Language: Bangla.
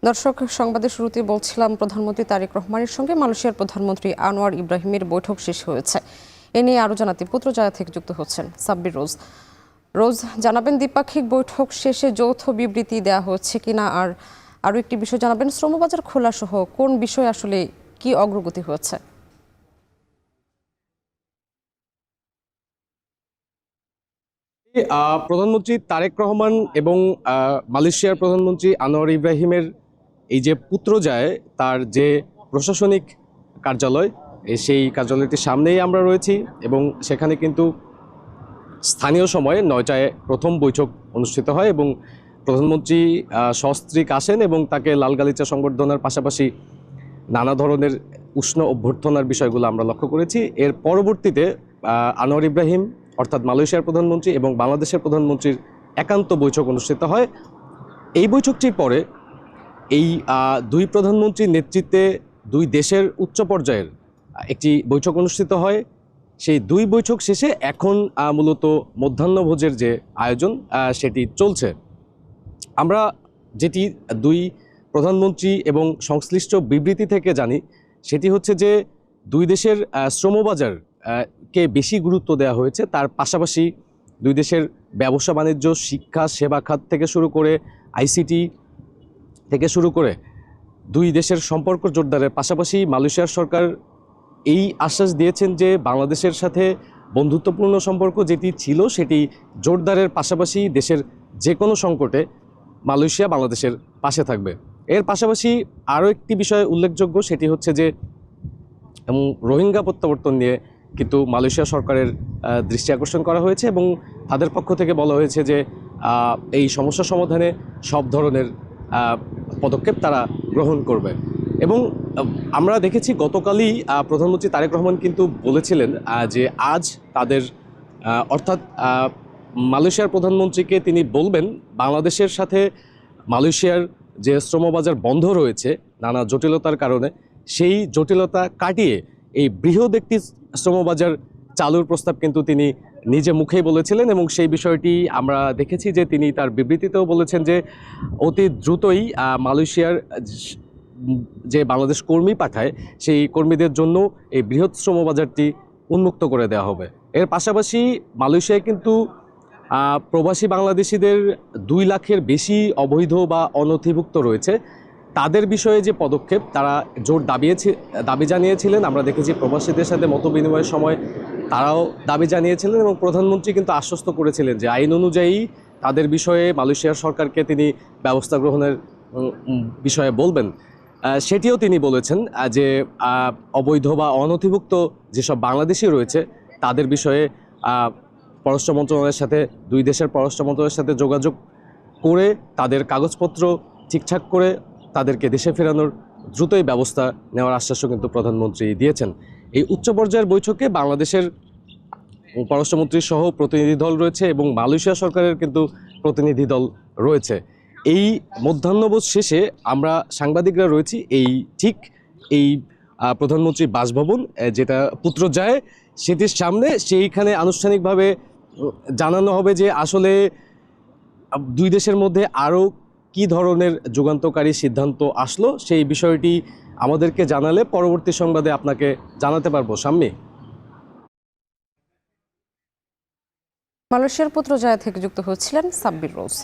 দর্শক, সংবাদের শুরুতে বলছিলাম প্রধানমন্ত্রী তারেক রহমানের সঙ্গে মালয়েশিয়ার প্রধানমন্ত্রী আনোয়ার ইব্রাহিমের বৈঠক শেষ হয়েছে। এ নিয়ে আরও জানাতে পুত্রজায়া থেকে যুক্ত হচ্ছেন সাব্বির রোজ। রোজ, জানাবেন দ্বিপাক্ষিক বৈঠক শেষে যৌথ বিবৃতি দেওয়া হচ্ছে কিনা, আর আরও একটি বিষয় জানাবেন শ্রমবাজার খোলা সহ কোন বিষয়ে আসলে কি অগ্রগতি হয়েছে। প্রধানমন্ত্রী তারেক রহমান এবং মালয়েশিয়ার প্রধানমন্ত্রী আনোয়ার ইব্রাহিমের এই যে পুত্রজায় তার যে প্রশাসনিক কার্যালয়, সেই কার্যালয়টির সামনেই আমরা রয়েছি এবং সেখানে কিন্তু স্থানীয় সময়ে 9টায় প্রথম বৈঠক অনুষ্ঠিত হয় এবং প্রধানমন্ত্রী সস্ত্রীক আসেন এবং তাকে লাল গালিচা সংবর্ধনার পাশাপাশি নানা ধরনের উষ্ণ অভ্যর্থনার বিষয়গুলো আমরা লক্ষ্য করেছি। এর পরবর্তীতে আনোয়ার ইব্রাহিম অর্থাৎ মালয়েশিয়ার প্রধানমন্ত্রী এবং বাংলাদেশের প্রধানমন্ত্রীর একান্ত বৈঠক অনুষ্ঠিত হয়। এই বৈঠকটির পরে এই দুই প্রধানমন্ত্রীর নেতৃত্বে দুই দেশের উচ্চ পর্যায়ের একটি বৈঠক অনুষ্ঠিত হয়। সেই দুই বৈঠক শেষে এখন মূলত মধ্যাহ্নভোজের যে আয়োজন সেটি চলছে। আমরা যেটি দুই প্রধানমন্ত্রী এবং সংশ্লিষ্ট বিবৃতি থেকে জানি সেটি হচ্ছে যে দুই দেশের শ্রমবাজার কে বেশি গুরুত্ব দেওয়া হয়েছে। তার পাশাপাশি দুই দেশের ব্যবসা বাণিজ্য, শিক্ষা, সেবা খাত থেকে শুরু করে আইসিটি থেকে শুরু করে দুই দেশের সম্পর্ক জোরদারের পাশাপাশি মালয়েশিয়ার সরকার এই আশ্বাস দিয়েছেন যে বাংলাদেশের সাথে বন্ধুত্বপূর্ণ সম্পর্ক যেটি ছিল সেটি জোরদারের পাশাপাশি দেশের যে কোনো সংকটে মালয়েশিয়া বাংলাদেশের পাশে থাকবে। এর পাশাপাশি আরও একটি বিষয় উল্লেখযোগ্য, সেটি হচ্ছে যে রোহিঙ্গা প্রত্যাবর্তন নিয়ে কিন্তু মালয়েশিয়া সরকারের দৃষ্টি আকর্ষণ করা হয়েছে এবং তাদের পক্ষ থেকে বলা হয়েছে যে এই সমস্যা সমাধানে সব ধরনের পদক্ষেপ তারা গ্রহণ করবে। এবং আমরা দেখেছি গতকালই প্রধানমন্ত্রী তারেক রহমান কিন্তু বলেছিলেন যে আজ তাদের অর্থাৎ মালয়েশিয়ার প্রধানমন্ত্রীকে তিনি বলবেন বাংলাদেশের সাথে মালয়েশিয়ার যে শ্রমবাজার বন্ধ রয়েছে নানা জটিলতার কারণে, সেই জটিলতা কাটিয়ে এই বৃহৎ একটি শ্রমবাজার চালুর প্রস্তাব কিন্তু তিনি নিজে মুখেই বলেছিলেন এবং সেই বিষয়টি আমরা দেখেছি যে তিনি তার বিবৃতিতেও বলেছেন যে অতি দ্রুতই মালয়েশিয়ার যে বাংলাদেশ কর্মী পাঠায় সেই কর্মীদের জন্য এই বৃহৎ শ্রমবাজারটি উন্মুক্ত করে দেওয়া হবে। এর পাশাপাশি মালয়েশিয়ায় কিন্তু প্রবাসী বাংলাদেশিদের 2 লাখের বেশি অবৈধ বা অনথিভুক্ত রয়েছে। তাদের বিষয়ে যে পদক্ষেপ তারা জোর দাবি জানিয়েছিলেন। আমরা দেখেছি প্রবাসীদের সাথে মতবিনিময়ের সময় তারাও দাবি জানিয়েছিলেন এবং প্রধানমন্ত্রী কিন্তু আশ্বস্ত করেছিলেন যে আইন অনুযায়ী তাদের বিষয়ে মালয়েশিয়ার সরকারকে তিনি ব্যবস্থা গ্রহণের বিষয়ে বলবেন। সেটিও তিনি বলেছেন যে অবৈধ বা অনথিভুক্ত যেসব বাংলাদেশি রয়েছে তাদের বিষয়ে পররাষ্ট্র মন্ত্রণালয়ের সাথে দুই দেশের পররাষ্ট্র মন্ত্রণালয়ের সাথে যোগাযোগ করে তাদের কাগজপত্র ঠিকঠাক করে তাদেরকে দেশে ফেরানোর দ্রুতই ব্যবস্থা নেওয়ার আশ্বাসও কিন্তু প্রধানমন্ত্রী দিয়েছেন। এই উচ্চ পর্যায়ের বৈঠকে বাংলাদেশের পররাষ্ট্রমন্ত্রী সহ প্রতিনিধি দল রয়েছে এবং মালয়েশিয়া সরকারের কিন্তু প্রতিনিধি দল রয়েছে। এই মধ্যাহ্নভোজ শেষে আমরা সাংবাদিকরা রয়েছি এই প্রধানমন্ত্রী বাসভবন যেটা পুত্রজায় সেটির সামনে। সেইখানে আনুষ্ঠানিকভাবে জানানো হবে যে আসলে দুই দেশের মধ্যে আরও কী ধরনের যুগান্তকারী সিদ্ধান্ত আসলো, সেই বিষয়টি আমাদেরকে জানালে পরবর্তী সংবাদে আপনাকে জানাতে পারবো। সাম্মি। মালয়েশিয়ার পুত্রজায়া থেকে যুক্ত হচ্ছিলেন সাব্বির রোজ।